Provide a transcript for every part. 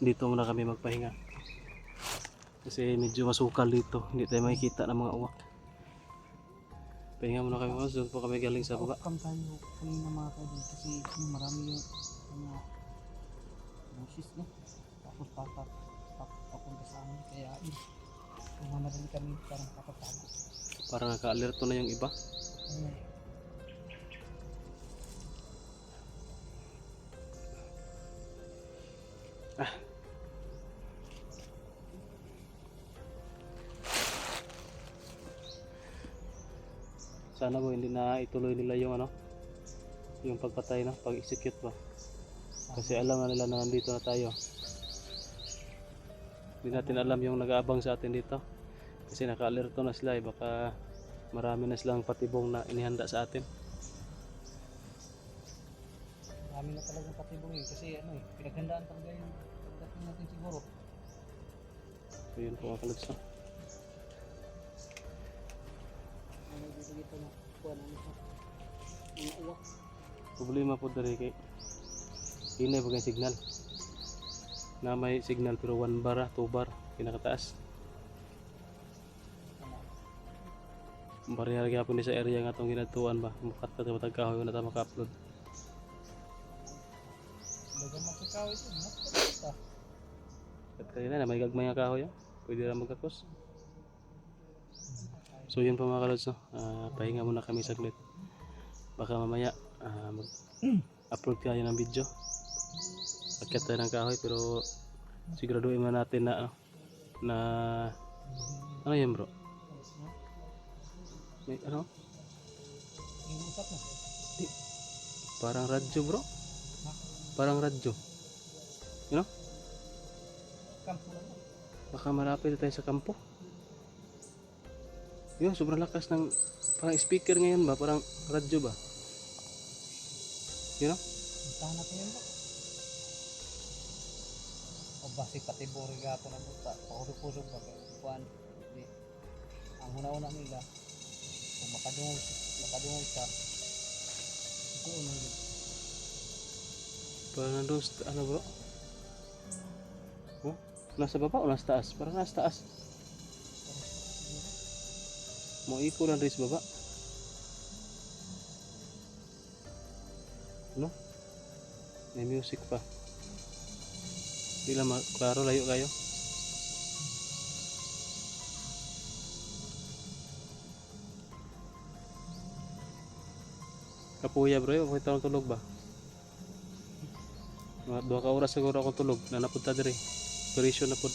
Dito muna kami magpahinga kasi medyo masukal dito, hindi tayo makikita ng mga uwak. Pahinga muna kami mga doon po kami galing sa baba. Welcome tayo kanina mga kaibigan kasi marami yung mga busis no, tapos papunta sa amin kaya madali kami para makapagpahinga. Parang naka-alerto na yung iba. Sana po hindi na ituloy nila yung yung pagpatay na, pag-execute ba. Kasi alam na nila na nandito na tayo. Hindi natin alam yung nag-aabang sa atin dito. Kasi naka-alerto na sila baka marami na silang patibong na inihanda sa atin. Marami na talagang patibong yun kasi pinaghandaan talaga yung pagdating natin siguro. So yun po mga kalutsa. Dito na kuha namin sa mga uwak. Problema po dari kay hinay pag signal na may signal pero 1 bar 2 bar pinakataas. Barya lagi po ni sa area nga itong ginatuan ba mukat ka matag kahoy na ta maka-upload. Dagang magkakahoy ito At kanina na may gagmay nga kahoy pwede na magkakos. So yun po mga kalods, pahinga muna kami saglit. Baka mamaya mag-upload tayo ng video. Akyat tayo ng kahoy pero siguraduhin mo natin na ano yan bro? May ano? Di, parang radyo bro? Parang radyo. You know? Baka malapit tayo sa kampo. Yun, sobrang lakas ng parang speaker ngayon ba? Parang radyo ba? You know? Puntahan natin yun ba? O basi pati buriga po na buta. Pakusog-kusog ba? Kuhan. Ang una-una nila, kung makadungog ka, ito unang yun. Parang nandun, ano bro? Oh, nasa baba o nasa taas? Parang nasa taas. Mau iko lang rin sa baba. No? May music pa. Hindi lang klaro, layo kayo. Kapuya bro, okay tawang tulog ba? Mga 2 ka oras siguro ako tulog. Nanapunta diri. Operation na po.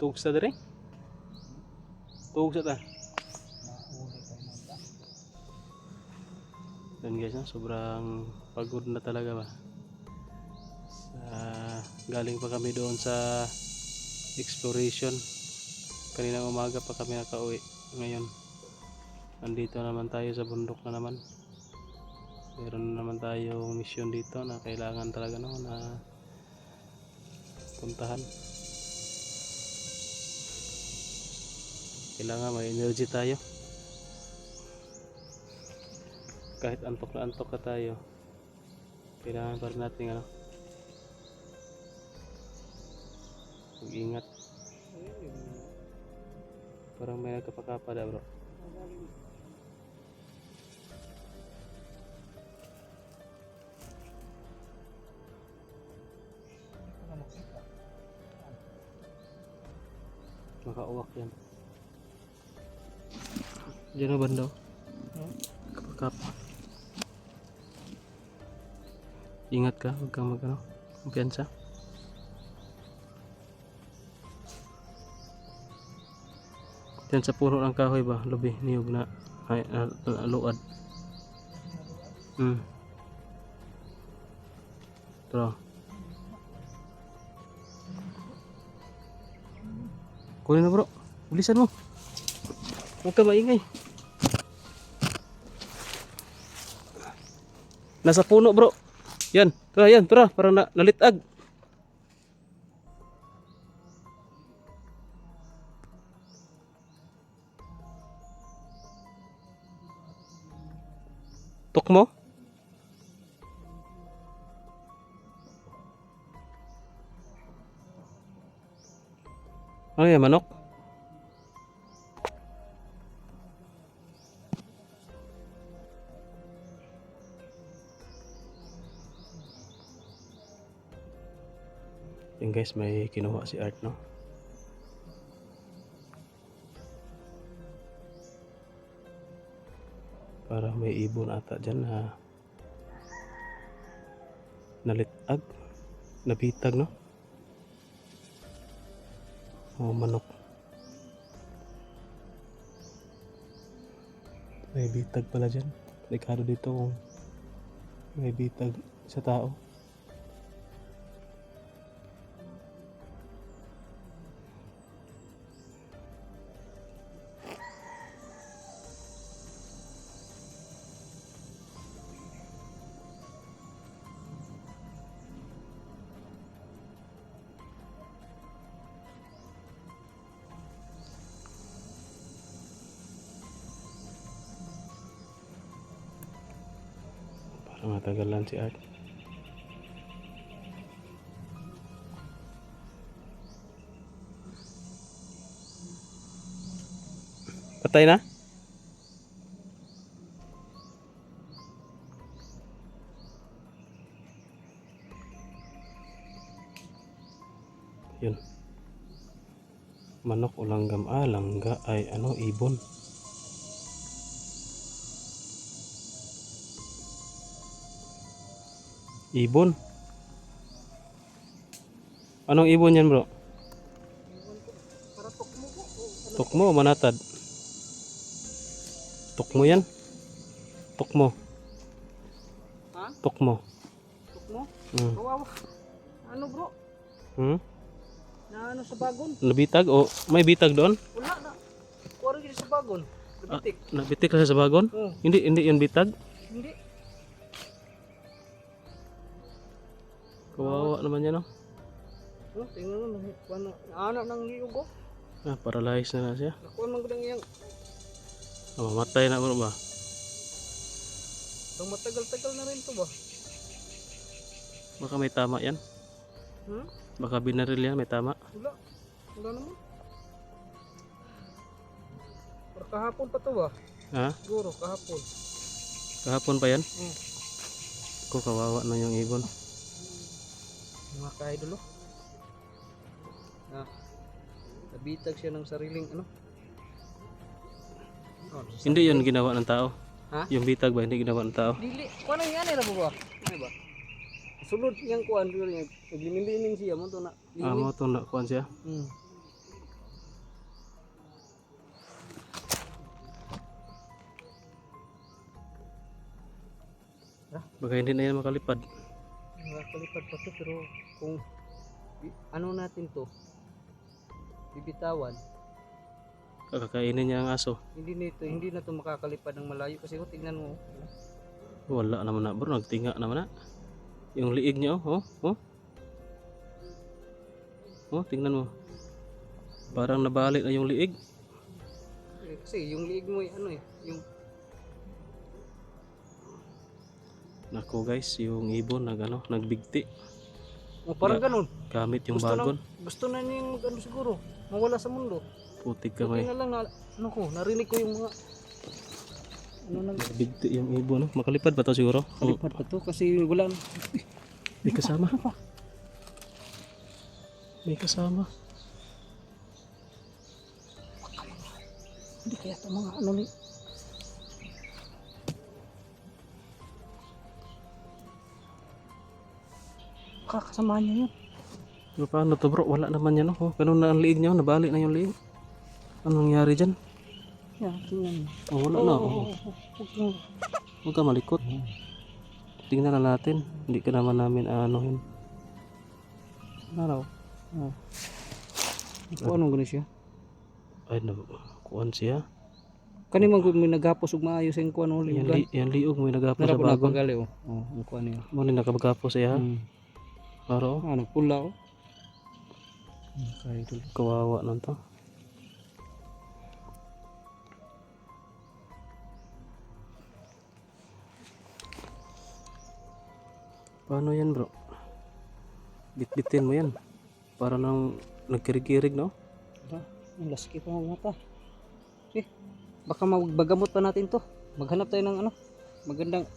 Tugog sa diri? Tugog sa ta? Yan guys, sobrang pagod na talaga ba? Galing pa kami doon sa exploration. Kanina umaga pa kami nakauwi. Ngayon, nandito naman tayo sa bundok na naman. Meron na naman tayong mission dito na kailangan talaga na puntahan. Kailangan may energy tayo. Kahit antok na antok ka tayo, kailangan pa rin natin mag-ingat. Parang may nagkapakapada bro. Makauwak yan. Diyan na banda. Kapakap. Ingat ka, huwag kang mag ano, kumpiyansa. Yan sa puno ng kahoy ba, lubi, niyog na, ay, luad. Tara. Kunin na bro, bilisan mo. Huwag ka maingay. Nasa puno bro. Yan, tara, parang nalitag. Tok mo? Ano yan, manok? Yan guys, may kinuha si Art, no? Para may ibon ata dyan na nalitag, nabitag, no? O manok. May bitag pala dyan. Delikado dito kung may bitag sa tao. Parang matagalan si Art. Patay na? Yun. Manok o langgam. Ah, langga ay ano, ibon. Ibon. Anong ibon yan bro? Para tukmo po. Tukmo o manatad? Tukmo yan? Tukmo. Ha? Tukmo. Tukmo? Hmm. Kawawa. Ano bro? Hmm? Na ano sa bagon? Nabitag o may bitag doon? Wala na. Kuwari dito sa bagon. Nabitik. Nabitik kasi sa bagon? Oo. Hindi yun bitag? Hindi. Kawawa naman yan, no? Oh, tingnan mo. Anak ng liugo. Ah, paralyzed na siya. Nakuha man gudang iyang. Mamatay na bro ba? Ang matagal-tagal na rin to ba? Baka may tama yan. Hmm? Baka binaril yan, may tama. Wala. Wala naman. Pero kahapon pa to ba? Ha? Siguro, kahapon. Kahapon pa yan? Hmm. Ko kawawa na yung ibon. Mga ka-idol oh. Ah. Nabitag siya ng sariling ano? Oh, Hindi yun ginawa ng tao. Ha? Yung bitag ba hindi ginawa ng tao? Dili. Kuan yan na ba? Ano ba? Sulod yang kuan dulu yang naglimimbing siya mo to na. Ah, mo to na kuan siya. Hmm. Baka hindi na yan makalipad. Nakakalipad pa to pero kung ano natin to bibitawan, Kakakainin niya ang aso. hindi na to makakalipad ng malayo kasi tingnan mo. Wala naman na bro, nagtinga naman na. Yung liig niya oh. Oh, tingnan mo. Parang nabalik na yung liig. Kasi yung liig mo ano yung Nako guys, yung ibon nagbigti. parang ganun. Gamit yung bagon. Gusto na niyang ano siguro, mawala sa mundo. Putik ka Okay may. na lang na narinig ko yung mga Nagbigti yung ibon. No? Makalipad pa to siguro. kalipad pa to kasi wala May kasama. May kasama. hindi kaya to mga ano ni baka kasama niya yun. Pero paano to bro? Wala naman yan oh. Ganun na ang liig niya, nabali na yung liig. Anong nangyari dyan? Yan, tingnan mo. Oh, wala na. Oh. Huwag kang... Huwag ka malikot. Tingnan na natin. Hindi ka naman namin aanohin. Naraw. Oh. Kung anong gano'n siya? Ay, kuan siya. Kani man gud may naghapos ug maayos ang kuan uli. Yan liog mo yung nagapos sa Nara po bagon. napagali oh. Oh, ang kuan niya. Mo ni nakabagapos siya. Aro. Ano pula oh. Kay idol. Kawawa nang to. Paano yan bro? Bitbitin mo yan. Para nang nagkirig-kirig no? Ang laski pa ng mata. Baka magbagamot pa natin to. Maghanap tayo ng ano, magandang...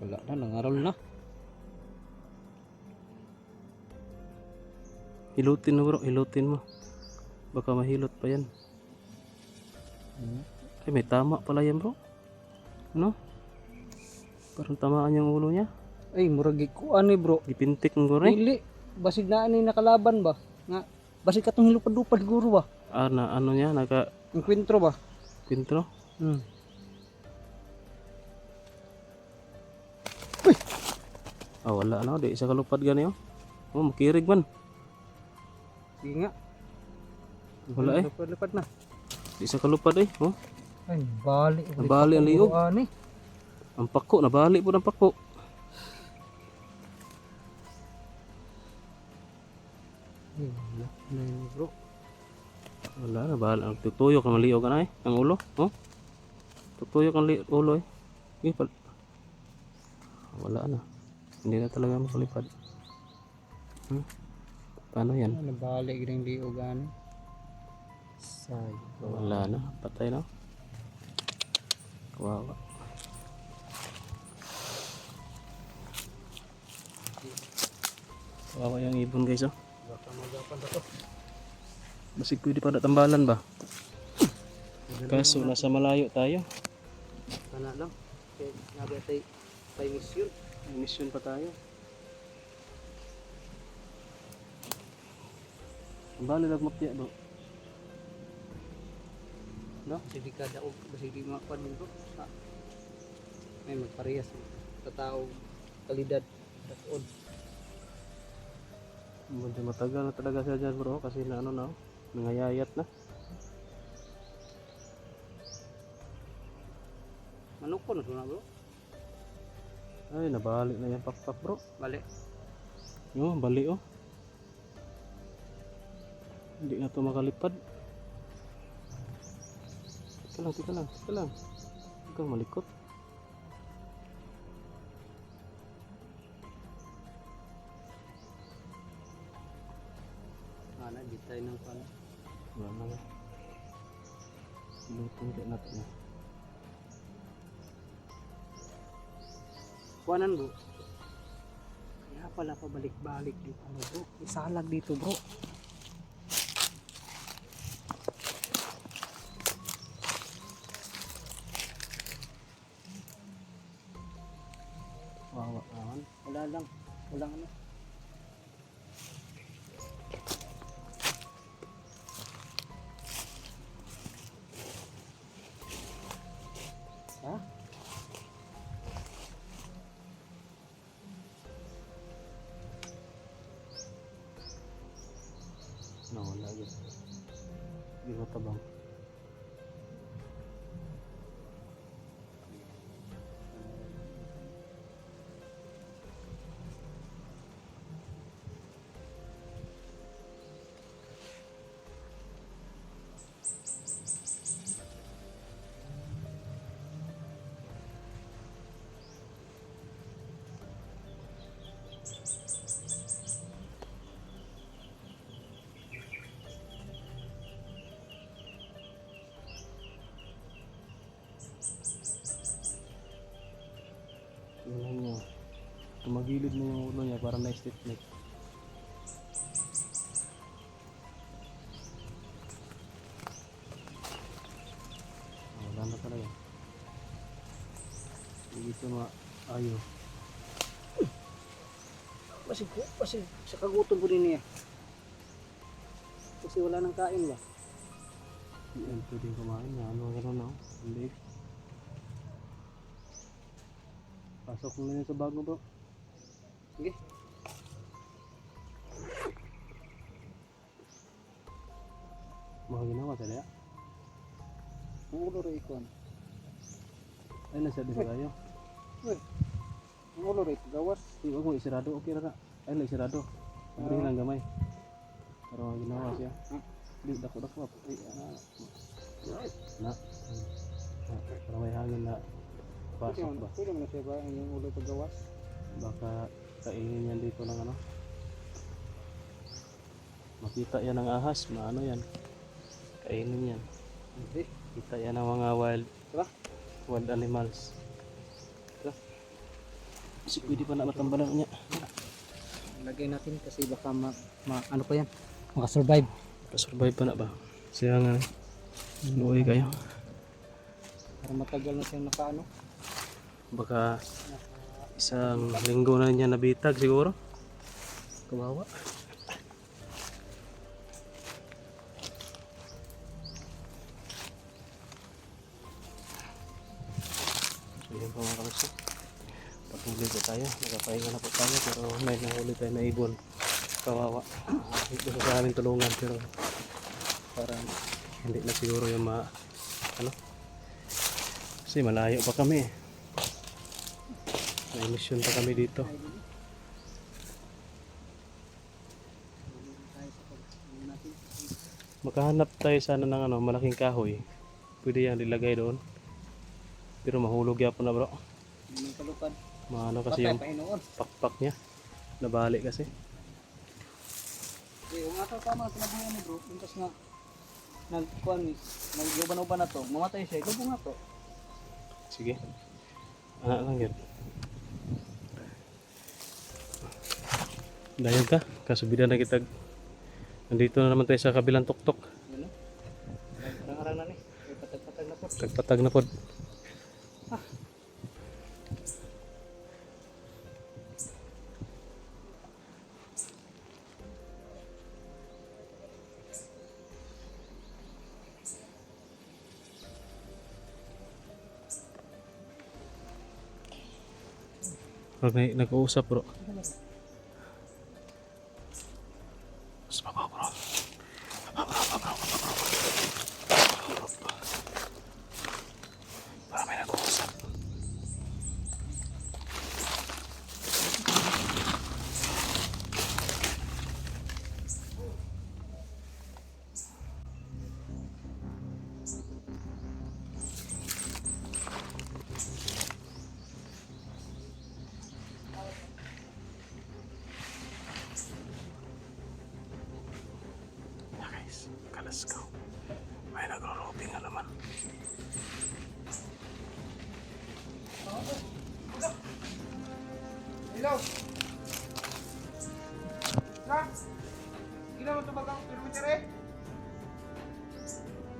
Wala na, nangaral na. Hilutin mo bro, hilutin mo. Baka mahilot pa yan. Ay, may tama pala yan bro. Ano? Parang tamaan yung ulo niya. Ay, murag ikuan ni bro. Ipintik mo bro eh. Dili, basig na ani nakalaban ba? Nga, basig katong hilupad-lupad guro ba? Ano niya, Enkwentro ba? pintro. Wala na, di isa kalupad gani oh. Oh, makirig man. Sige nga. Wala eh. Lupad na. Di isa kalupad eh. Oh, Ay, bali. nabali ang liog. Ani. Ang pako, nabali po ng pako. Wala na yun bro. Wala na, bahala. Tutuyok ang liog na eh. Ang ulo. Oh. Tutuyok ang ulo eh. Wala na. Hindi na talaga makalipad. Paano yan? Nabali gining liog ani. Say. Wala na. Patay na. Kawawa. Kawawa yung ibon guys oh. Baka magapan ba to? Basig pwede pa na tambalan ba? Kaso nasa malayo tayo. Kana lang. Kaya nagatay tay mission. May mission pa tayo. Ang bali nagmutya bro. No? Sige ka daog, basig di makuan mo bro. May magparehas sa tao kalidad daod. Medyo matagal na talaga siya dyan bro kasi na ano na, nangayayat na. Manukon na bro. Ay, nabali na yung pakpak bro. Balik. Yo, bali oh. Hindi na to makalipad. Tika lang. Huwag kang malikot. Ana bitay ng pan. Wala na. Lutong kayo natin. Kuanan bro. Kaya pala pabalik-balik dito ano bro. Isalag dito bro. Wawa naman. Wala lang. Walang ano. Ha? Nawala yun. Hindi matabang. Tingnan nyo. Tumagilid na yung ulo niya para na-stiffneck. Wala na talaga. Dito na ayo. Kasi sa kagutom po din niya. Kasi wala nang kain ba? Yan pwedeng kumain na. Ano gano'n na? Hindi. Pasok mo na yun sa bago bro. Sige. Mga ginawa sa liya. Ang ulo rin ikon. Ay nasa dito tayo. Ang ulo rin gawas. Di ba kung isirado okay ra ka. Ay na isirado. Sabihin lang gamay. Pero mga ginawa siya. Di dako-dako. Ay na. Para may hangin na pasok ba. Pwede mo na siya ba yung ulo ito gawas? Baka kainin yan dito ng ano. Makita yan ng ahas. Maano yan. Kainin yan. Hindi. Kita yan ng mga wild animals. Kasi pwede pa na matambalan niya. Lagay natin kasi baka ano pa yan? Makasurvive. Survive pa na ba? Siya nga. Luoy kayo. Para matagal na siyang nakaano. Baka isang linggo na niya nabitag siguro. Kawawa. So yun po mga kaluso. Patuloy po tayo. Nakapahinga na po tayo pero may nahuli tayo na ibon. Kawawa. Gusto sa aming tulungan pero parang hindi na siguro yung ano. Kasi malayo pa kami. May mission pa kami dito. Makahanap tayo sana ng ano, malaking kahoy. Pwede yan ilagay doon. Pero mahulog yapon na bro. Yung kalupad. Maano kasi yung pakpak niya. Nabalik kasi. Yung nga tama sinabuhan ni bro. Yung kas nga nag-uban-uban na to. Mamatay siya. Lubo nga to. Sige. Anak lang yun. Dayan ka. Kasubidan na kita. Nandito na naman tayo sa kabilang tuktok. Ano? Arang-arang na ni. Patag-patag na po. Tagpatag na pod. Okay, nag-uusap bro. Mas baba bro. Para may nag-uusap. Let's go. May nagro-roping na naman. Hello. Na. Gila mo tumagang permitere?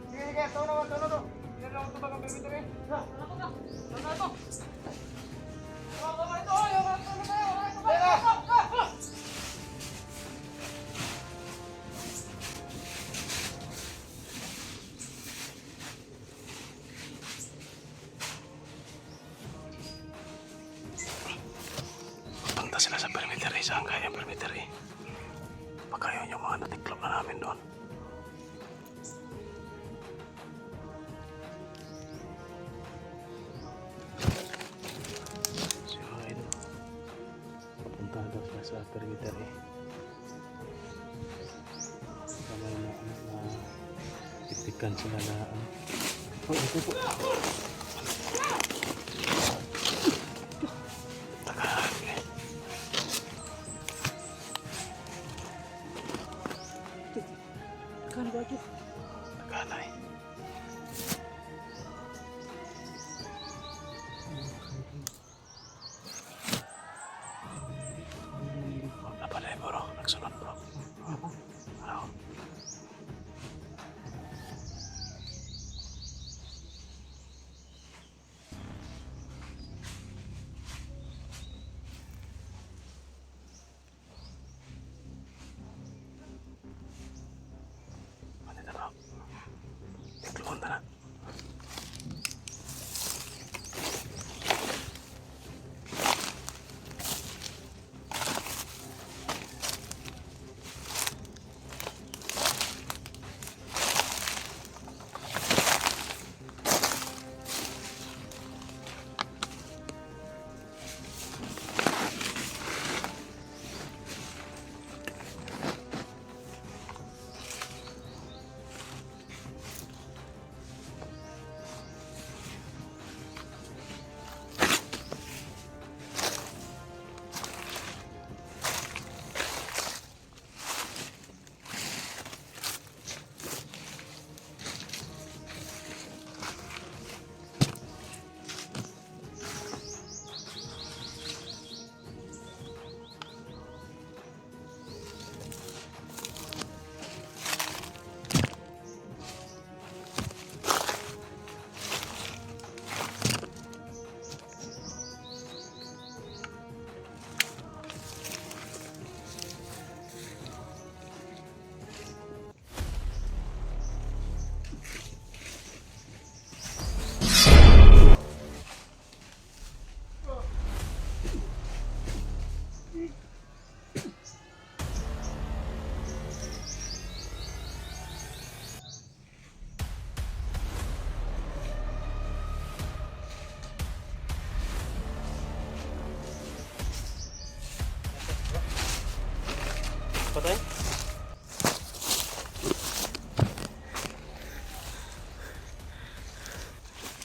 Sige, tono to. Gila mo tumagang permitere? Ha, ano to? Ano to? Punta sila sa permittery, saan kaya yung permittery? Baka yun yung mga natiklop na namin doon. So yun, papunta daw sila sa permittery. Kamay na itikan sila na oh, ito po. Kan baju. Tagalay. Napaday bro, nagsunod bro. Ano?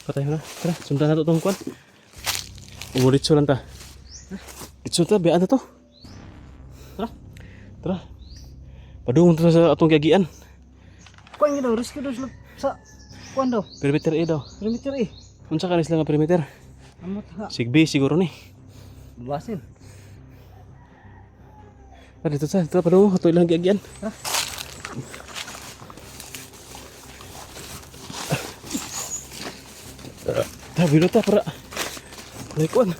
Patay na. Tara, sundan na to tong kwan. Umuritso lang ta. Ditso ta, biyaan na to. Tara. Tara. Padung to sa atong giagian. Kuan gid daw, risk daw sila sa kuan daw. Perimeter A daw. Perimeter eh. Unsa ka sila nga perimeter? Amot ha. Sigbi siguro ni. Babasin. Ah, dito sa, dito padung ato ilang giagian. Tara, bilo ta para. Kulay kuan.